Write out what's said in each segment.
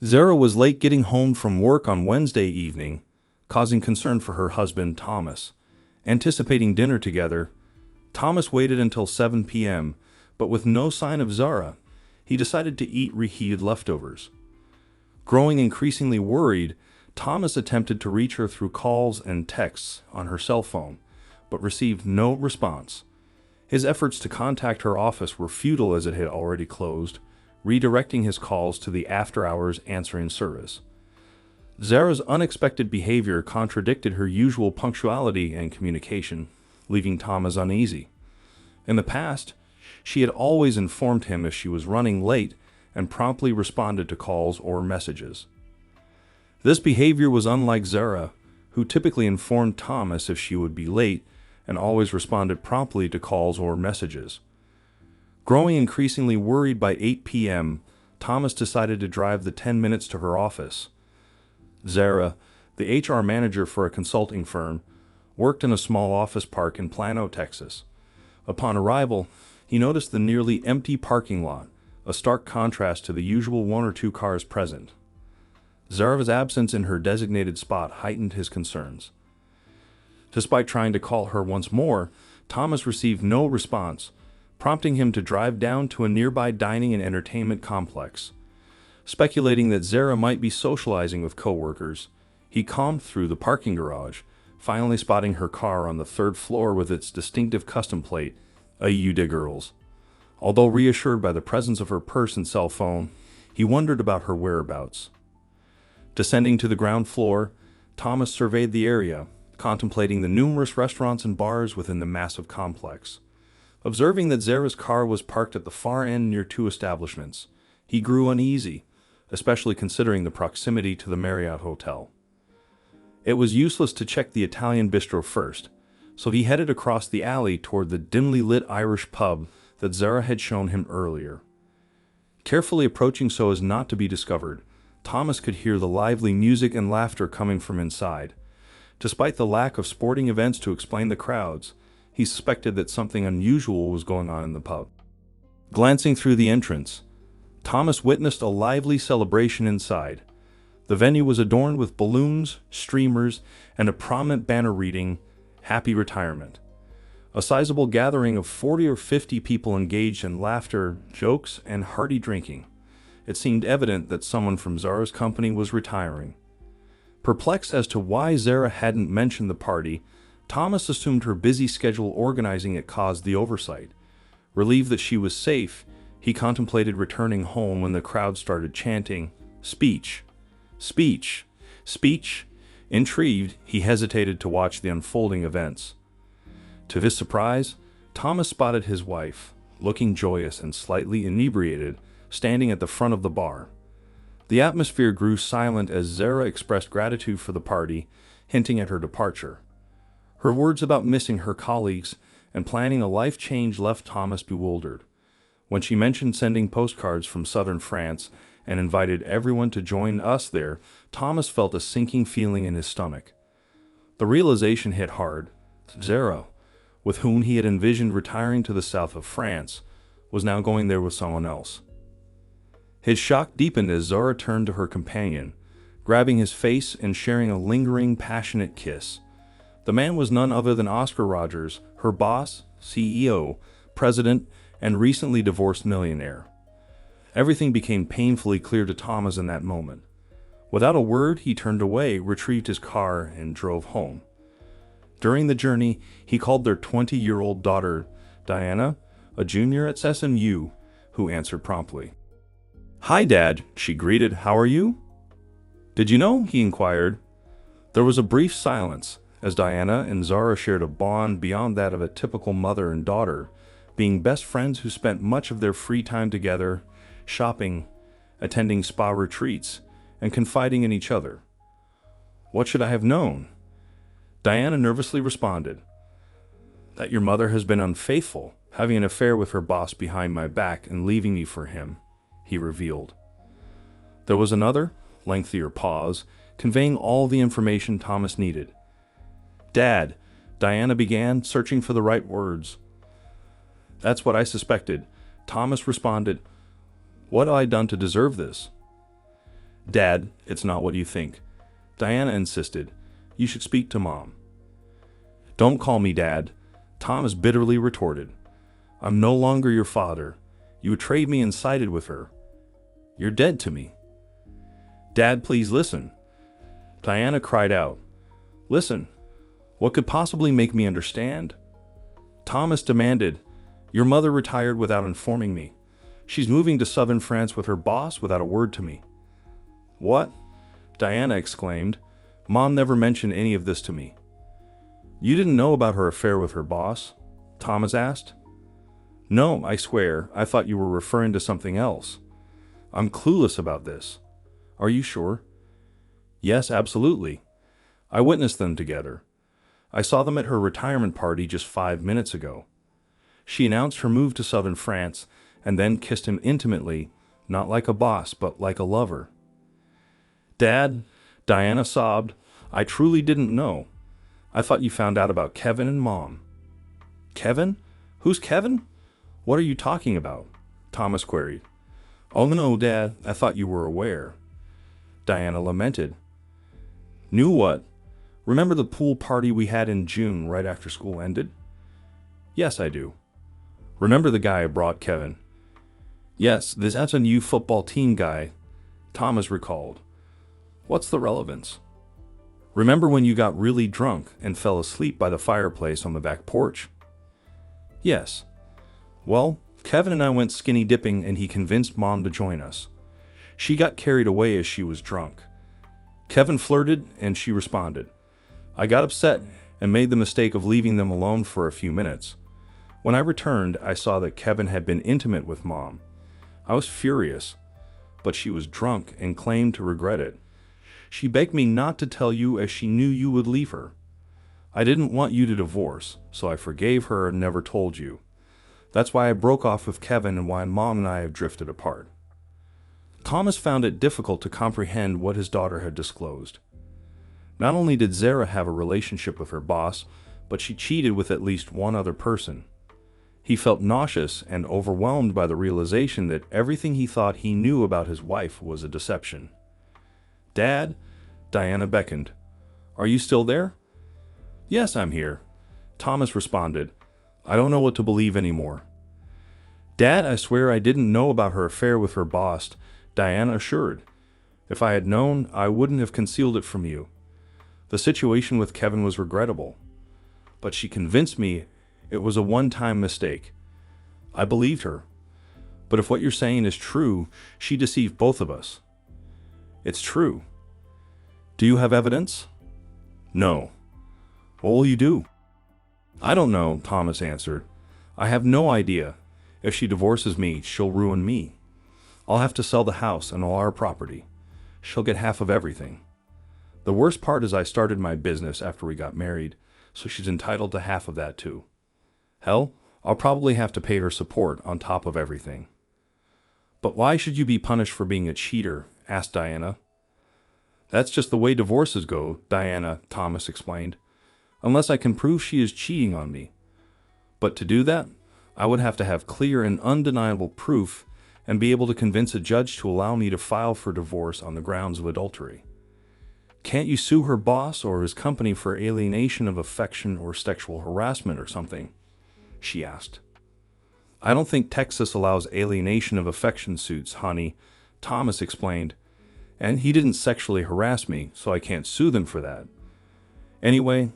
Zara was late getting home from work on Wednesday evening, causing concern for her husband, Thomas. Anticipating dinner together, Thomas waited until 7 p.m., but with no sign of Zara, he decided to eat reheated leftovers. Growing increasingly worried, Thomas attempted to reach her through calls and texts on her cell phone, but received no response. His efforts to contact her office were futile as it had already closed, redirecting his calls to the after-hours answering service. Zara's unexpected behavior contradicted her usual punctuality and communication, leaving Thomas uneasy. In the past, she had always informed him if she was running late and promptly responded to calls or messages. This behavior was unlike Zara, who typically informed Thomas if she would be late and always responded promptly to calls or messages. Growing increasingly worried by 8 p.m., Thomas decided to drive the 10 minutes to her office. Zara, the HR manager for a consulting firm, worked in a small office park in Plano, Texas. Upon arrival, he noticed the nearly empty parking lot, a stark contrast to the usual one or two cars present. Zara's absence in her designated spot heightened his concerns. Despite trying to call her once more, Thomas received no response, prompting him to drive down to a nearby dining and entertainment complex. Speculating that Zara might be socializing with coworkers, he combed through the parking garage, finally spotting her car on the third floor with its distinctive custom plate, a UDA Girls. Although reassured by the presence of her purse and cell phone, he wondered about her whereabouts. Descending to the ground floor, Thomas surveyed the area, contemplating the numerous restaurants and bars within the massive complex. Observing that Zara's car was parked at the far end near two establishments, he grew uneasy, especially considering the proximity to the Marriott Hotel. It was useless to check the Italian bistro first, so he headed across the alley toward the dimly lit Irish pub that Zara had shown him earlier. Carefully approaching so as not to be discovered, Thomas could hear the lively music and laughter coming from inside. Despite the lack of sporting events to explain the crowds, he suspected that something unusual was going on in the pub. Glancing through the entrance, Thomas witnessed a lively celebration inside. The venue was adorned with balloons, streamers, and a prominent banner reading, "Happy Retirement." A sizable gathering of 40 or 50 people engaged in laughter, jokes, and hearty drinking. It seemed evident that someone from Zara's company was retiring. Perplexed as to why Zara hadn't mentioned the party, Thomas assumed her busy schedule organizing it caused the oversight. Relieved that she was safe, he contemplated returning home when the crowd started chanting, "Speech! Speech! Speech!" Intrigued, he hesitated to watch the unfolding events. To his surprise, Thomas spotted his wife, looking joyous and slightly inebriated, standing at the front of the bar. The atmosphere grew silent as Zara expressed gratitude for the party, hinting at her departure. Her words about missing her colleagues and planning a life change left Thomas bewildered. When she mentioned sending postcards from southern France and invited everyone to join us there, Thomas felt a sinking feeling in his stomach. The realization hit hard. Zara, with whom he had envisioned retiring to the south of France, was now going there with someone else. His shock deepened as Zara turned to her companion, grabbing his face and sharing a lingering, passionate kiss. The man was none other than Oscar Rogers, her boss, CEO, president, and recently divorced millionaire. Everything became painfully clear to Thomas in that moment. Without a word, he turned away, retrieved his car, and drove home. During the journey, he called their 20-year-old daughter, Diana, a junior at SMU, who answered promptly. "Hi, Dad," she greeted. "How are you?" "Did you know?" he inquired. There was a brief silence, as Diana and Zara shared a bond beyond that of a typical mother and daughter, being best friends who spent much of their free time together, shopping, attending spa retreats, and confiding in each other. "What should I have known?" Diana nervously responded. "That your mother has been unfaithful, having an affair with her boss behind my back and leaving me for him," he revealed. There was another, lengthier pause, conveying all the information Thomas needed. "Dad," Diana began, searching for the right words. "That's what I suspected," Thomas responded. "What have I done to deserve this?" Dad, it's not what you think. Diana insisted. You should speak to Mom. Don't call me Dad, Thomas bitterly retorted. I'm no longer your father. You betrayed me and sided with her. You're dead to me. Dad, please listen. Diana cried out. Listen. What could possibly make me understand? Thomas demanded. Your mother retired without informing me. She's moving to southern France with her boss without a word to me. What? Diana exclaimed. Mom never mentioned any of this to me. You didn't know about her affair with her boss? Thomas asked. No, I swear, I thought you were referring to something else. I'm clueless about this. Are you sure? Yes, absolutely. I witnessed them together. I saw them at her retirement party just 5 minutes ago. She announced her move to southern France and then kissed him intimately, not like a boss, but like a lover. Dad, Diana sobbed, I truly didn't know. I thought you found out about Kevin and Mom. Kevin? Who's Kevin? What are you talking about? Thomas queried. Oh no, Dad, I thought you were aware. Diana lamented. Knew what? Remember the pool party we had in June right after school ended? Yes, I do. Remember the guy I brought Kevin? Yes, this SNU football team guy, Thomas recalled. What's the relevance? Remember when you got really drunk and fell asleep by the fireplace on the back porch? Yes. Well, Kevin and I went skinny dipping and he convinced Mom to join us. She got carried away as she was drunk. Kevin flirted and she responded. I got upset and made the mistake of leaving them alone for a few minutes. When I returned, I saw that Kevin had been intimate with Mom. I was furious, but she was drunk and claimed to regret it. She begged me not to tell you as she knew you would leave her. I didn't want you to divorce, so I forgave her and never told you. That's why I broke off with Kevin and why Mom and I have drifted apart. Thomas found it difficult to comprehend what his daughter had disclosed. Not only did Zara have a relationship with her boss, but she cheated with at least one other person. He felt nauseous and overwhelmed by the realization that everything he thought he knew about his wife was a deception. Dad, Diana beckoned. Are you still there? Yes, I'm here, Thomas responded. I don't know what to believe anymore. Dad, I swear I didn't know about her affair with her boss, Diana assured. If I had known, I wouldn't have concealed it from you. The situation with Kevin was regrettable, but she convinced me it was a one-time mistake. I believed her. But if what you're saying is true, she deceived both of us. It's true. Do you have evidence? No. What will you do? I don't know, Thomas answered. I have no idea. If she divorces me, she'll ruin me. I'll have to sell the house and all our property. She'll get half of everything. The worst part is I started my business after we got married, so she's entitled to half of that too. Hell, I'll probably have to pay her support on top of everything. But why should you be punished for being a cheater? Asked Diana. That's just the way divorces go, Diana, Thomas explained. Unless I can prove she is cheating on me. But to do that, I would have to have clear and undeniable proof and be able to convince a judge to allow me to file for divorce on the grounds of adultery. Can't you sue her boss or his company for alienation of affection or sexual harassment or something? She asked. I don't think Texas allows alienation of affection suits, honey, Thomas explained. And he didn't sexually harass me, so I can't sue them for that. Anyway,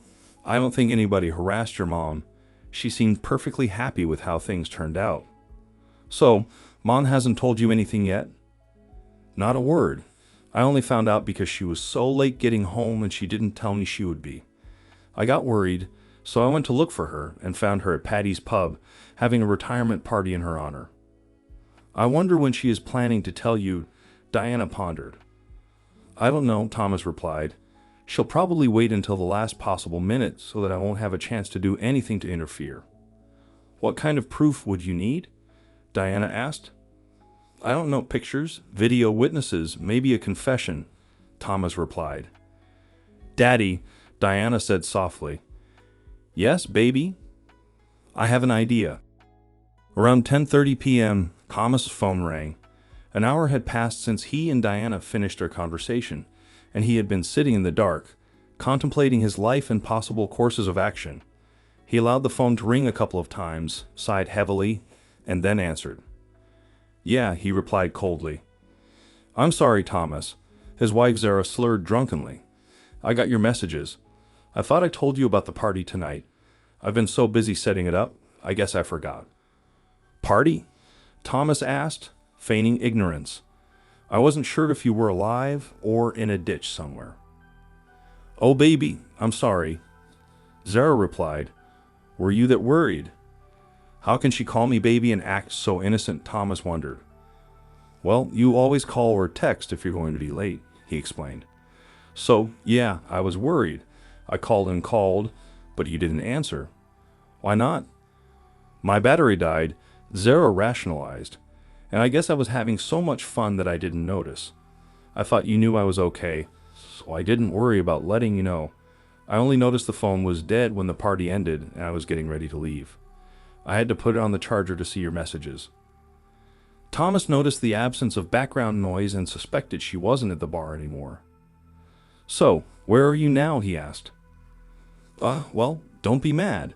I don't think anybody harassed your mom. She seemed perfectly happy with how things turned out. So, Mom hasn't told you anything yet? Not a word. I only found out because she was so late getting home and she didn't tell me she would be. I got worried, so I went to look for her and found her at Patty's pub, having a retirement party in her honor. I wonder when she is planning to tell you, Diana pondered. I don't know, Thomas replied. She'll probably wait until the last possible minute so that I won't have a chance to do anything to interfere. What kind of proof would you need? Diana asked. I don't know, pictures, video witnesses, maybe a confession, Thomas replied. Daddy, Diana said softly. Yes, baby? I have an idea. Around 10:30 p.m., Thomas' phone rang. An hour had passed since he and Diana finished their conversation, and he had been sitting in the dark, contemplating his life and possible courses of action. He allowed the phone to ring a couple of times, sighed heavily, and then answered. "Yeah," he replied coldly. "I'm sorry, Thomas." His wife Zara slurred drunkenly. "I got your messages. I thought I told you about the party tonight. I've been so busy setting it up, I guess I forgot." "Party?" Thomas asked, feigning ignorance. "I wasn't sure if you were alive or in a ditch somewhere." "Oh, baby, I'm sorry," Zara replied. "Were you that worried?" How can she call me baby and act so innocent? Thomas wondered. "Well, you always call or text if you're going to be late," he explained. "So, yeah, I was worried. I called and called, but you didn't answer." "Why not?" "My battery died," Zara rationalized, "and I guess I was having so much fun that I didn't notice. I thought you knew I was okay, so I didn't worry about letting you know. I only noticed the phone was dead when the party ended and I was getting ready to leave. I had to put it on the charger to see your messages." Thomas noticed the absence of background noise and suspected she wasn't at the bar anymore. "So, where are you now?" he asked. Well, don't be mad,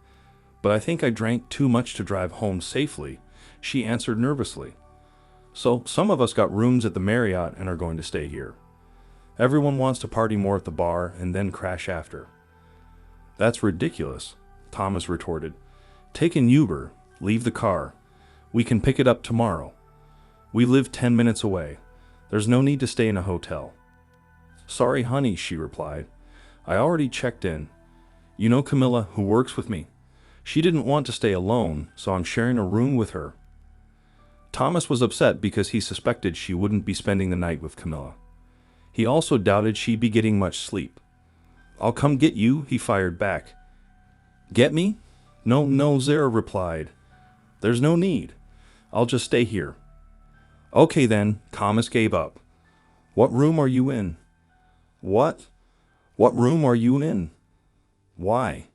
but I think I drank too much to drive home safely," she answered nervously. "So, some of us got rooms at the Marriott and are going to stay here. Everyone wants to party more at the bar and then crash after." "That's ridiculous," Thomas retorted. "Take an Uber, leave the car. We can pick it up tomorrow. We live 10 minutes away. There's no need to stay in a hotel." "Sorry, honey," she replied. "I already checked in. You know Camilla, who works with me? She didn't want to stay alone, so I'm sharing a room with her." Thomas was upset because he suspected she wouldn't be spending the night with Camilla. He also doubted she'd be getting much sleep. "I'll come get you," he fired back. "Get me?" No, Zara replied. "There's no need. I'll just stay here." "Okay then," Thomas gave up. "What room are you in?" "What? What room are you in?" "Why?"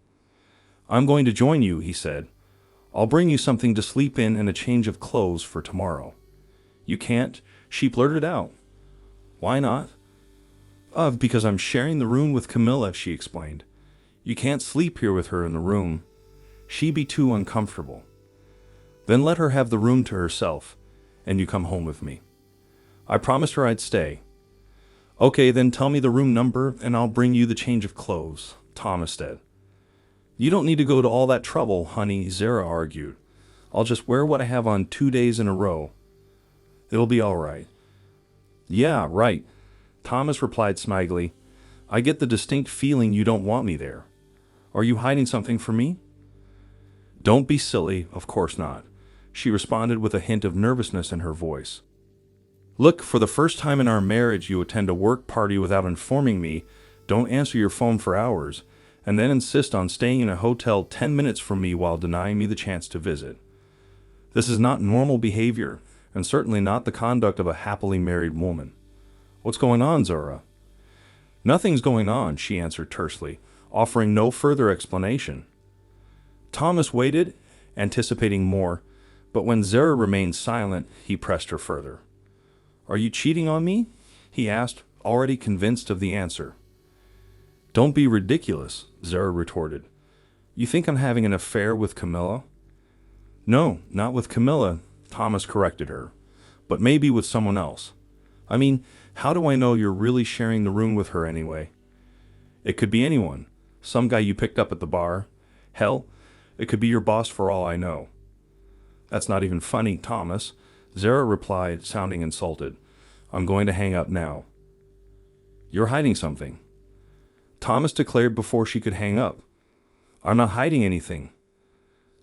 "I'm going to join you," he said. "I'll bring you something to sleep in and a change of clothes for tomorrow." "You can't," she blurted out. "Why not?" Because I'm sharing the room with Camilla," she explained. "You can't sleep here with her in the room. She'd be too uncomfortable." "Then let her have the room to herself, and you come home with me." I promised her I'd stay. "Okay, then tell me the room number, and I'll bring you the change of clothes," Thomas said. "You don't need to go to all that trouble, honey," Zara argued. "I'll just wear what I have on 2 days in a row. It'll be all right." "Yeah, right," Thomas replied smugly. "I get the distinct feeling you don't want me there. Are you hiding something from me?" "Don't be silly, of course not," she responded with a hint of nervousness in her voice. "Look, for the first time in our marriage you attend a work party without informing me, don't answer your phone for hours, and then insist on staying in a hotel 10 minutes from me while denying me the chance to visit. This is not normal behavior, and certainly not the conduct of a happily married woman. What's going on, Zara?" "Nothing's going on," she answered tersely, offering no further explanation. Thomas waited, anticipating more, but when Zara remained silent, he pressed her further. "Are you cheating on me?" he asked, already convinced of the answer. "Don't be ridiculous," Zara retorted. "You think I'm having an affair with Camilla?" "No, not with Camilla," Thomas corrected her, "but maybe with someone else. I mean, how do I know you're really sharing the room with her anyway? It could be anyone, some guy you picked up at the bar. Hell, it could be your boss for all I know." "That's not even funny, Thomas," Zara replied, sounding insulted. "I'm going to hang up now." "You're hiding something," Thomas declared before she could hang up. "I'm not hiding anything."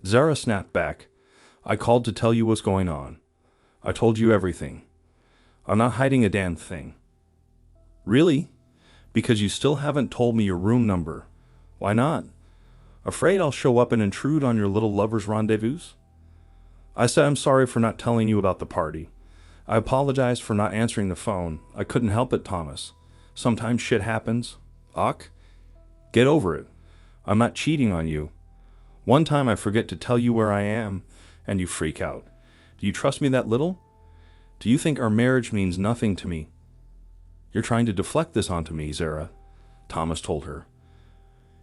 Zara snapped back. "I called to tell you what's going on. I told you everything. I'm not hiding a damn thing." "Really? Because you still haven't told me your room number. Why not? Afraid I'll show up and intrude on your little lover's rendezvous?" "I said I'm sorry for not telling you about the party. I apologize for not answering the phone. I couldn't help it, Thomas. Sometimes shit happens. Ach, get over it. I'm not cheating on you. One time I forget to tell you where I am, and you freak out. Do you trust me that little?" Do you think our marriage means nothing to me? You're trying to deflect this onto me, Zara, Thomas told her.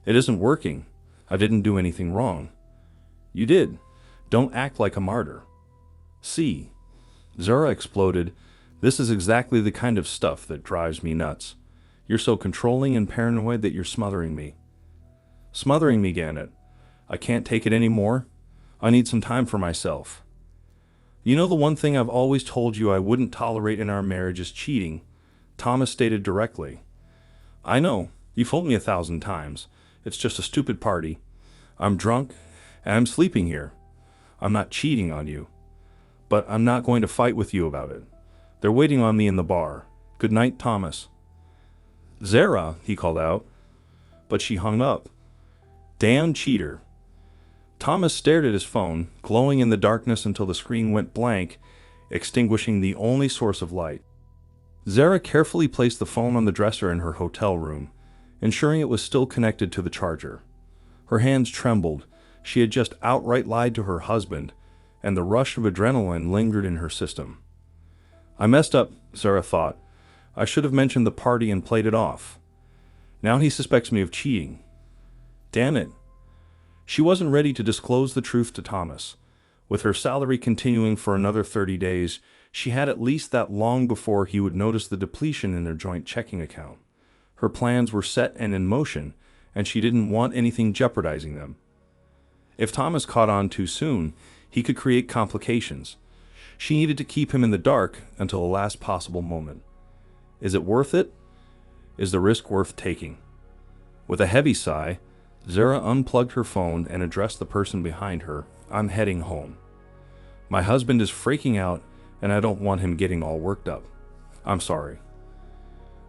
It isn't working. I didn't do anything wrong. You did. Don't act like a martyr. See, Zara exploded. This is exactly the kind of stuff that drives me nuts. You're so controlling and paranoid that you're smothering me. Smothering me, Gannett. I can't take it anymore. I need some time for myself. You know, the one thing I've always told you I wouldn't tolerate in our marriage is cheating, Thomas stated directly. I know. You've told me 1,000 times. It's just a stupid party. I'm drunk, and I'm sleeping here. I'm not cheating on you. But I'm not going to fight with you about it. They're waiting on me in the bar. Good night, Thomas. Zara, he called out. But she hung up. Damn cheater. Thomas stared at his phone, glowing in the darkness until the screen went blank, extinguishing the only source of light. Zara carefully placed the phone on the dresser in her hotel room, ensuring it was still connected to the charger. Her hands trembled. She had just outright lied to her husband, and the rush of adrenaline lingered in her system. I messed up, Zara thought. I should have mentioned the party and played it off. Now he suspects me of cheating. Damn it. She wasn't ready to disclose the truth to Thomas. With her salary continuing for another 30 days, she had at least that long before he would notice the depletion in their joint checking account. Her plans were set and in motion, and she didn't want anything jeopardizing them. If Thomas caught on too soon, he could create complications. She needed to keep him in the dark until the last possible moment. Is it worth it? Is the risk worth taking? With a heavy sigh, Zara unplugged her phone and addressed the person behind her. I'm heading home. My husband is freaking out, and I don't want him getting all worked up. I'm sorry.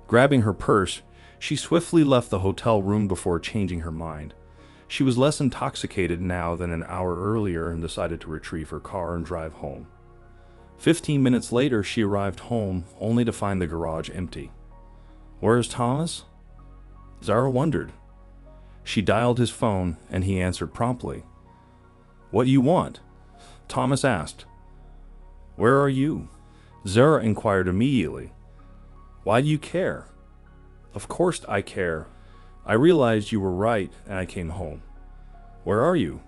Grabbing her purse, she swiftly left the hotel room before changing her mind. She was less intoxicated now than an hour earlier and decided to retrieve her car and drive home. 15 minutes later, she arrived home, only to find the garage empty. Where is Thomas? Zara wondered. She dialed his phone, and he answered promptly. What do you want? Thomas asked. Where are you? Zara inquired immediately. Why do you care? Of course I care. I realized you were right, and I came home. Where are you?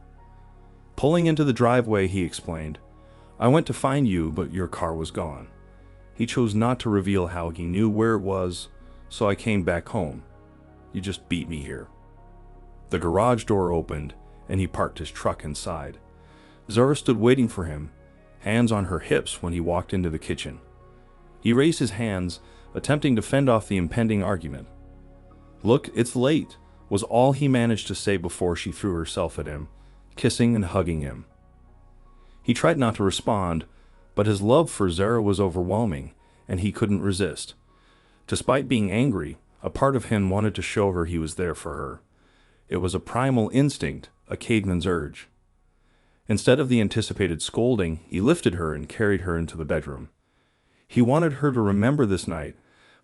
Pulling into the driveway, he explained. I went to find you, but your car was gone. He chose not to reveal how he knew where it was, so I came back home. You just beat me here. The garage door opened, and he parked his truck inside. Zara stood waiting for him, hands on her hips when he walked into the kitchen. He raised his hands, attempting to fend off the impending argument. Look, it's late, was all he managed to say before she threw herself at him, kissing and hugging him. He tried not to respond, but his love for Zara was overwhelming, and he couldn't resist. Despite being angry, a part of him wanted to show her he was there for her. It was a primal instinct, a caveman's urge. Instead of the anticipated scolding, he lifted her and carried her into the bedroom. He wanted her to remember this night,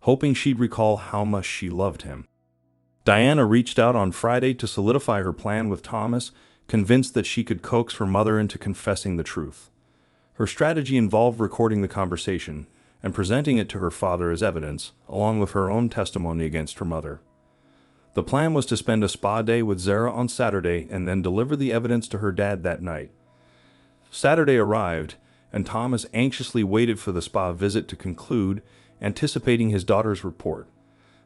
hoping she'd recall how much she loved him. Diana reached out on Friday to solidify her plan with Thomas, convinced that she could coax her mother into confessing the truth. Her strategy involved recording the conversation and presenting it to her father as evidence, along with her own testimony against her mother. The plan was to spend a spa day with Zara on Saturday and then deliver the evidence to her dad that night. Saturday arrived, and Thomas anxiously waited for the spa visit to conclude, anticipating his daughter's report.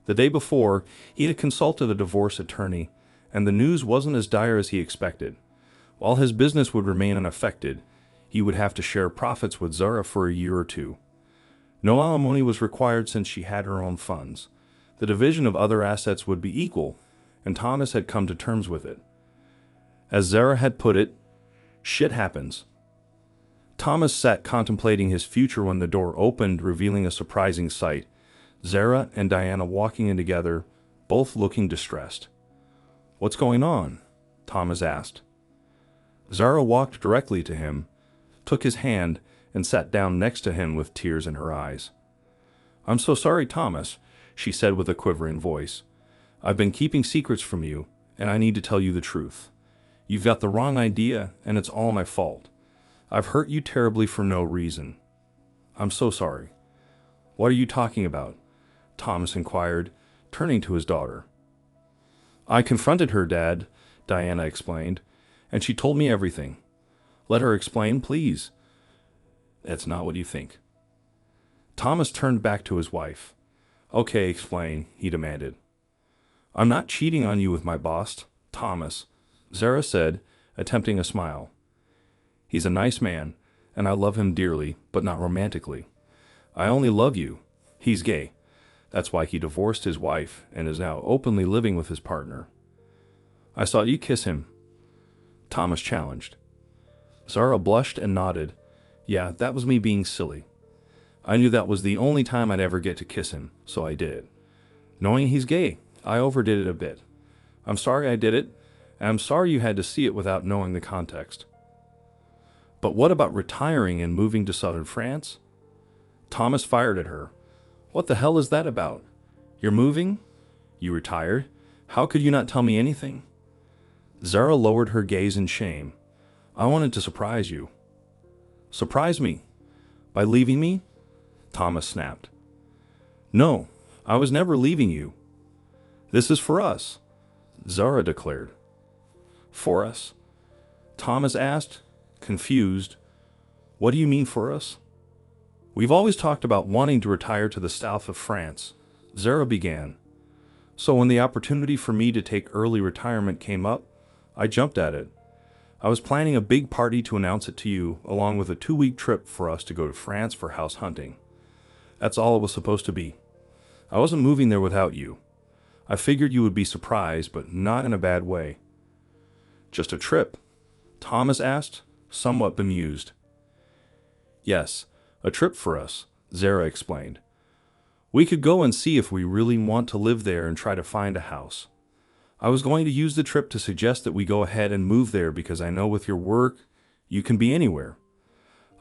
The day before, he had consulted a divorce attorney, and the news wasn't as dire as he expected. While his business would remain unaffected, he would have to share profits with Zara for a year or two. No alimony was required since she had her own funds. The division of other assets would be equal, and Thomas had come to terms with it. As Zara had put it, shit happens. Thomas sat contemplating his future when the door opened, revealing a surprising sight. Zara and Diana walking in together, both looking distressed. What's going on? Thomas asked. Zara walked directly to him, took his hand, and sat down next to him with tears in her eyes. I'm so sorry, Thomas, she said with a quivering voice. I've been keeping secrets from you, and I need to tell you the truth. You've got the wrong idea, and it's all my fault. I've hurt you terribly for no reason. I'm so sorry. What are you talking about? Thomas inquired, turning to his daughter. I confronted her, Dad, Diana explained, and she told me everything. Let her explain, please. That's not what you think. Thomas turned back to his wife. Okay, explain, he demanded. I'm not cheating on you with my boss, Thomas, Zara said, attempting a smile. He's a nice man, and I love him dearly, but not romantically. I only love you. He's gay. That's why he divorced his wife and is now openly living with his partner. I saw you kiss him, Thomas challenged. Zara blushed and nodded. Yeah, that was me being silly. I knew that was the only time I'd ever get to kiss him, so I did. Knowing he's gay, I overdid it a bit. I'm sorry I did it, and I'm sorry you had to see it without knowing the context. But what about retiring and moving to southern France? Thomas fired at her. What the hell is that about? You're moving? You retired? How could you not tell me anything? Zara lowered her gaze in shame. I wanted to surprise you. Surprise me? By leaving me? Thomas snapped. No, I was never leaving you. This is for us, Zara declared. For us? Thomas asked, confused. What do you mean for us? We've always talked about wanting to retire to the south of France, Zara began. So when the opportunity for me to take early retirement came up, I jumped at it. I was planning a big party to announce it to you, along with a 2-week trip for us to go to France for house hunting. That's all it was supposed to be. I wasn't moving there without you. I figured you would be surprised, but not in a bad way. Just a trip? Thomas asked, somewhat bemused. Yes, a trip for us, Zara explained. We could go and see if we really want to live there and try to find a house. I was going to use the trip to suggest that we go ahead and move there because I know with your work, you can be anywhere.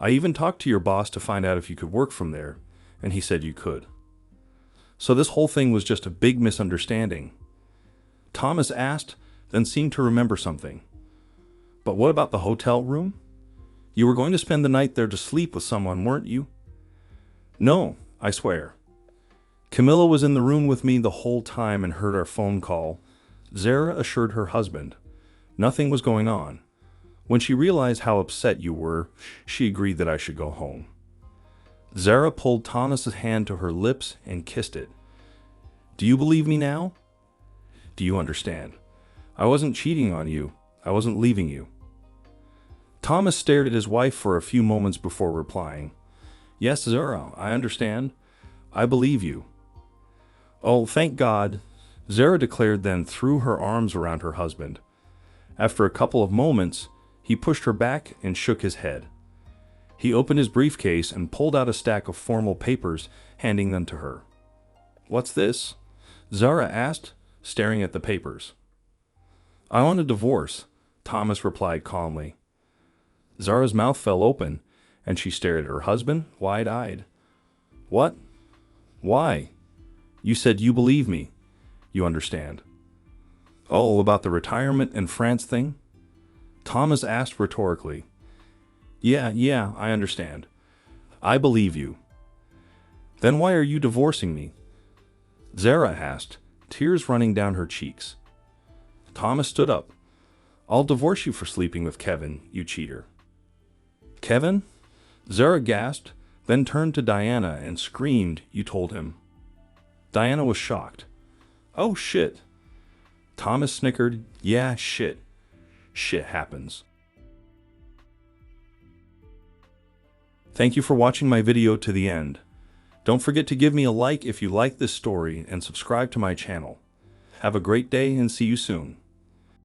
I even talked to your boss to find out if you could work from there, and he said you could. So this whole thing was just a big misunderstanding. Thomas asked, then seemed to remember something. But what about the hotel room? You were going to spend the night there to sleep with someone, weren't you? No, I swear. Camilla was in the room with me the whole time and heard our phone call. Zara assured her husband. Nothing was going on. When she realized how upset you were, she agreed that I should go home. Zara pulled Thomas's hand to her lips and kissed it. Do you believe me now? Do you understand? I wasn't cheating on you. I wasn't leaving you. Thomas stared at his wife for a few moments before replying. Yes, Zara, I understand. I believe you. Oh, thank God, Zara declared, then threw her arms around her husband. After a couple of moments, he pushed her back and shook his head. He opened his briefcase and pulled out a stack of formal papers, handing them to her. What's this? Zara asked, staring at the papers. I want a divorce, Thomas replied calmly. Zara's mouth fell open, and she stared at her husband, wide-eyed. What? Why? You said you believe me. You understand. Oh, about the retirement and France thing? Thomas asked rhetorically. Yeah, I understand. I believe you. Then why are you divorcing me? Zara asked, tears running down her cheeks. Thomas stood up. I'll divorce you for sleeping with Kevin, you cheater. Kevin? Zara gasped, then turned to Diana and screamed, you told him. Diana was shocked. Oh, shit. Thomas snickered, yeah, shit. Shit happens. Thank you for watching my video to the end. Don't forget to give me a like if you like this story and subscribe to my channel. Have a great day and see you soon.